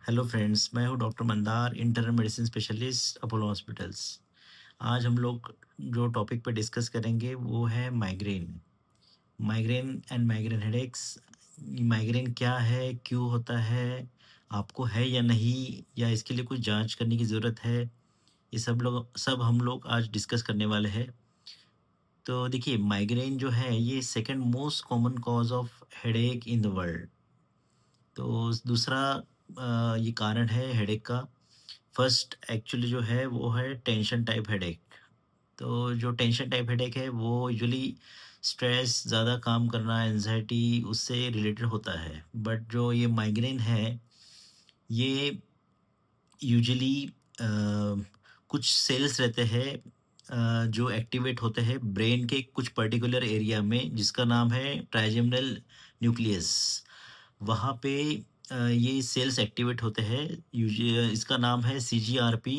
Hello friends, मैं हूं doctor Mandar, intern medicine specialist, Apollo hospitals. आज हम लोग जो टॉपिक पे डिस्कस करेंगे वो है migraine. Migraine and migraine headaches. Migraine क्या है, क्यों होता है, आपको है या नहीं, या इसके लिए कुछ जांच करने की ज़रूरत है, ये सब हम लोग आज डिस्कस करने वाले हैं। तो देखिए, माइग्रेन जो है ये second most common cause of headache in the world. तो दूसरा ये कारण है हेडेक का। फर्स्ट एक्चुअली जो है वो है टेंशन टाइप हेडेक। तो जो टेंशन टाइप हेडेक है वो यूजुअली स्ट्रेस, ज़्यादा काम करना, एंजाइटी उससे रिलेटेड होता है। बट जो ये माइग्रेन है ये यूजुअली कुछ सेल्स रहते हैं जो एक्टिवेट होते हैं ब्रेन के कुछ पर्टिकुलर एरिया में, जिसका नाम है ट्राइजेमिनल न्यूक्लियस। वहाँ पे ये सेल्स एक्टिवेट होते हैं। इसका नाम है CGRP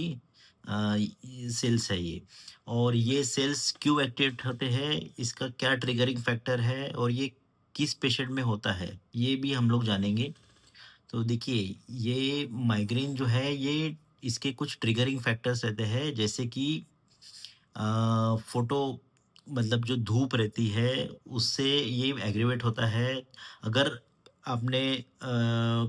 सेल्स है ये। और ये सेल्स क्यों एक्टिवेट होते हैं, इसका क्या ट्रिगरिंग फैक्टर है, और ये किस पेशेंट में होता है, ये भी हम लोग जानेंगे। तो देखिए, ये माइग्रेन जो है ये इसके कुछ ट्रिगरिंग फैक्टर्स रहते हैं, जैसे कि फोटो, मतलब जो धूप रहती है उससे ये एग्रीवेट होता है। अगर आपने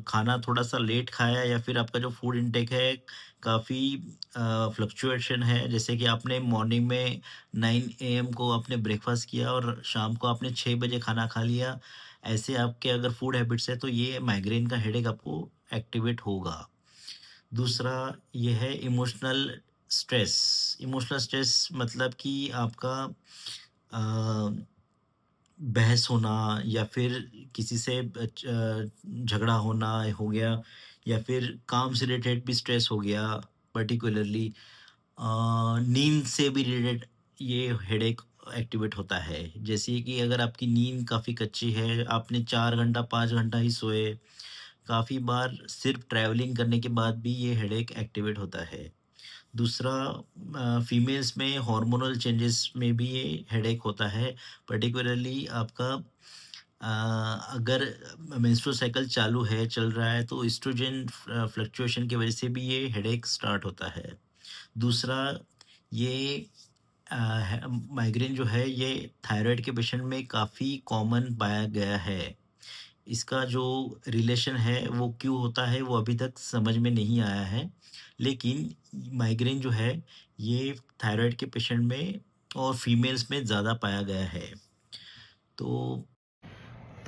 खाना थोड़ा सा लेट खाया, या फिर आपका जो फूड इनटेक है काफ़ी फ्लक्चुएशन है, जैसे कि आपने मॉर्निंग में 9 AM को आपने ब्रेकफास्ट किया और शाम को आपने 6 बजे खाना खा लिया, ऐसे आपके अगर फूड हैबिट्स है तो ये माइग्रेन का हेडेक आपको एक्टिवेट होगा। दूसरा ये है इमोशनल स्ट्रेस। इमोशनल स्ट्रेस मतलब कि आपका अ, बहस होना, या फिर किसी से झगड़ा होना हो गया, या फिर काम से रिलेटेड भी स्ट्रेस हो गया। पर्टिकुलरली नींद से भी रिलेटेड ये हेडेक एक्टिवेट होता है। जैसे कि अगर आपकी नींद काफ़ी कच्ची है, आपने 4 घंटा 5 घंटा ही सोए, काफ़ी बार सिर्फ ट्रैवलिंग करने के बाद भी ये हेडेक एक्टिवेट होता है। दूसरा, फीमेल्स में हार्मोनल चेंजेस में भी ये हेडेक होता है। पर्टिकुलरली आपका अगर मेंस्ट्रुअल साइकिल चालू है, चल रहा है, तो एस्ट्रोजन फ्लक्चुएशन की वजह से भी ये हेडेक स्टार्ट होता है। दूसरा, ये माइग्रेन जो है ये थायराइड के पेशेंट में काफ़ी कॉमन पाया गया है। इसका जो रिलेशन है वो क्यों होता है वो अभी तक समझ में नहीं आया है। लेकिन माइग्रेन जो है ये थायराइड के पेशेंट में और फीमेल्स में ज़्यादा पाया गया है। तो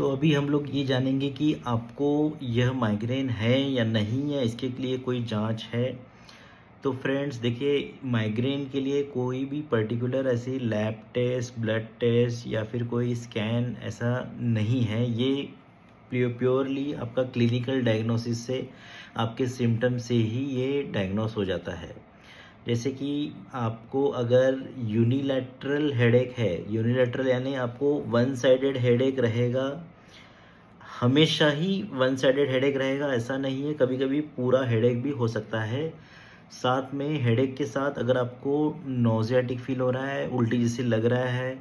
अभी हम लोग ये जानेंगे कि आपको यह माइग्रेन है या नहीं, या इसके लिए कोई जांच है। तो फ्रेंड्स देखिए, माइग्रेन के लिए कोई भी पर्टिकुलर ऐसी लैब टेस्ट, ब्लड टेस्ट या फिर कोई स्कैन ऐसा नहीं है। ये प्योरली आपका क्लिनिकल डायग्नोसिस से, आपके सिम्टम से ही ये डायग्नोस हो जाता है। जैसे कि आपको अगर यूनिलैटरल हेडेक है, यूनिलैटरल यानी आपको वन साइडेड हेडेक रहेगा, हमेशा ही वन साइडेड हेडेक रहेगा ऐसा नहीं है, कभी कभी पूरा हेडेक भी हो सकता है। साथ में हेडेक के साथ अगर आपको नोज़ियाटिक फील हो रहा है, उल्टी जैसे लग रहा है,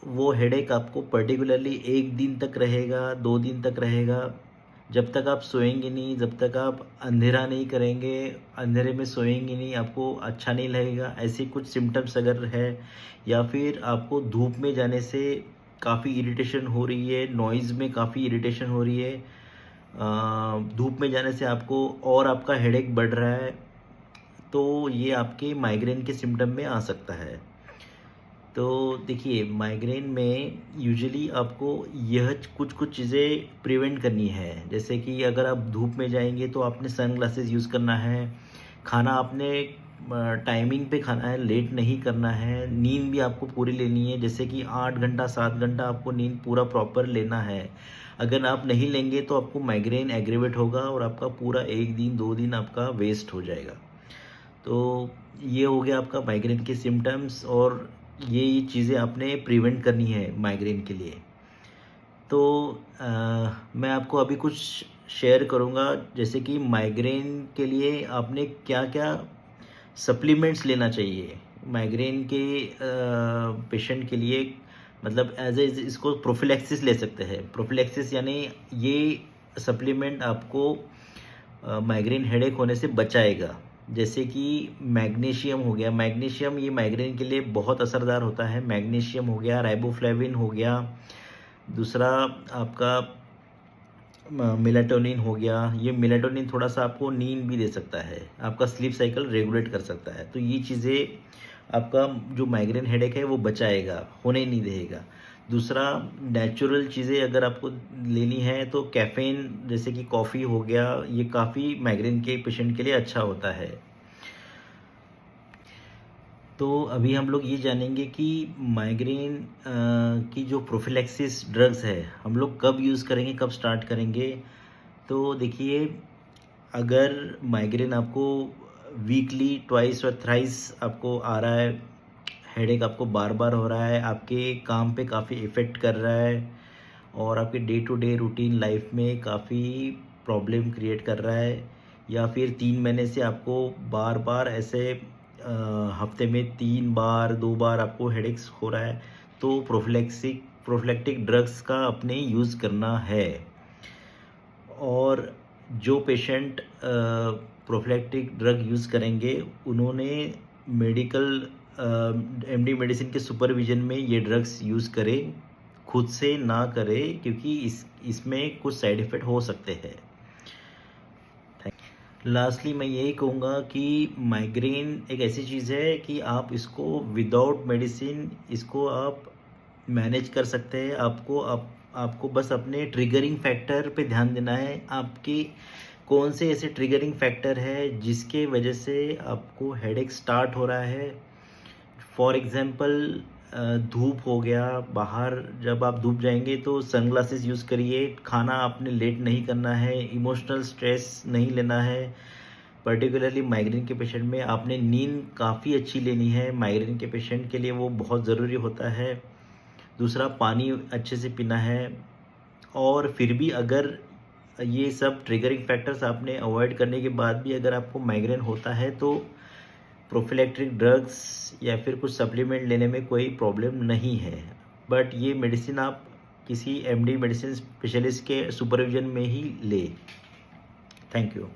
वो हेडेक आपको पर्टिकुलरली 1 दिन तक रहेगा, 2 दिन तक रहेगा। जब तक आप सोएंगे नहीं, जब तक आप अंधेरा नहीं करेंगे, अंधेरे में सोएंगे नहीं, आपको अच्छा नहीं लगेगा। ऐसे कुछ सिम्टम्स अगर है, या फिर आपको धूप में जाने से काफ़ी इरिटेशन हो रही है, नॉइज़ में काफ़ी इरिटेशन हो रही है, धूप में जाने से आपको और आपका हेडेक बढ़ रहा है, तो ये आपके माइग्रेन के सिम्टम में आ सकता है। तो देखिए, माइग्रेन में यूजुअली आपको यह कुछ कुछ चीज़ें प्रिवेंट करनी है। जैसे कि अगर आप धूप में जाएंगे तो आपने सन ग्लासेस यूज़ करना है, खाना आपने टाइमिंग पे खाना है, लेट नहीं करना है, नींद भी आपको पूरी लेनी है, जैसे कि 8 घंटा 7 घंटा आपको नींद पूरा प्रॉपर लेना है। अगर आप नहीं लेंगे तो आपको माइग्रेन एग्रेवेट होगा और आपका पूरा 1 दिन 2 दिन आपका वेस्ट हो जाएगा। तो ये हो गया आपका माइग्रेन के सिम्टम्स, और ये चीज़ें आपने प्रिवेंट करनी है माइग्रेन के लिए। तो मैं आपको अभी कुछ शेयर करूँगा, जैसे कि माइग्रेन के लिए आपने क्या-क्या सप्लीमेंट्स लेना चाहिए। माइग्रेन के पेशेंट के लिए, मतलब एज़ ए इसको प्रोफिलैक्सिस ले सकते हैं। प्रोफिलैक्सिस यानी ये सप्लीमेंट आपको माइग्रेन हेडेक होने से बचाएगा। जैसे कि मैग्नीशियम हो गया, मैग्नीशियम ये माइग्रेन के लिए बहुत असरदार होता है। मैग्नीशियम हो गया, राइबोफ्लेविन हो गया, दूसरा आपका मेलाटोनिन हो गया। ये मेलाटोनिन थोड़ा-सा आपको नींद भी दे सकता है, आपका स्लीप साइकिल रेगुलेट कर सकता है। तो ये चीज़ें आपका जो माइग्रेन हेडेक है वो बचाएगा, होने ही नहीं देगा। दूसरा, नेचुरल चीज़ें अगर आपको लेनी है तो कैफ़ीन जैसे कि कॉफ़ी हो गया, ये काफ़ी माइग्रेन के पेशेंट के लिए अच्छा होता है। तो अभी हम लोग ये जानेंगे कि माइग्रेन की जो प्रोफिलैक्सिस ड्रग्स है, हम लोग कब यूज़ करेंगे, कब स्टार्ट करेंगे। तो देखिए, अगर माइग्रेन आपको वीकली ट्वाइस और थ्राइस आपको आ रहा है, हेडेक आपको बार बार हो रहा है, आपके काम पे काफ़ी इफ़ेक्ट कर रहा है और आपके day to day routine life में काफ़ी प्रॉब्लम क्रिएट कर रहा है, या फिर 3 महीने से आपको बार बार ऐसे हफ्ते में 3 बार 2 बार आपको हेडेक्स हो रहा है, तो प्रोफिलैक्टिक ड्रग्स का अपने यूज़ करना है। और जो पेशेंट प्रोफिलैक्टिक ड्रग यूज़ करेंगे, उन्होंने मेडिकल एमडी मेडिसिन के सुपरविज़न में ये ड्रग्स यूज़ करें, खुद से ना करें, क्योंकि इसमें कुछ साइड इफ़ेक्ट हो सकते हैं। लास्टली मैं यही कहूँगा कि माइग्रेन एक ऐसी चीज़ है कि आप इसको विदाउट मेडिसिन इसको आप मैनेज कर सकते हैं। आपको बस अपने ट्रिगरिंग फैक्टर पे ध्यान देना है। आपके कौन से ऐसे ट्रिगरिंग फैक्टर है जिसके वजह से आपको हेडेक स्टार्ट हो रहा है। फॉर एग्ज़ाम्पल, धूप हो गया, बाहर जब आप धूप जाएँगे तो सनग्लासेस यूज़ करिए, खाना आपने लेट नहीं करना है, इमोशनल स्ट्रेस नहीं लेना है। पर्टिकुलरली माइग्रेन के पेशेंट में आपने नींद काफ़ी अच्छी लेनी है, माइग्रेन के पेशेंट के लिए वो बहुत ज़रूरी होता है। दूसरा, पानी अच्छे से पीना है। और फिर भी अगर ये सब ट्रिगरिंग फैक्टर्स आपने अवॉइड करने के बाद भी अगर आपको माइग्रेन होता है, तो प्रोफिलैक्टिक ड्रग्स या फिर कुछ सप्लीमेंट लेने में कोई प्रॉब्लम नहीं है। बट ये मेडिसिन आप किसी एमडी मेडिसिन स्पेशलिस्ट के सुपरविज़न में ही लें। Thank you.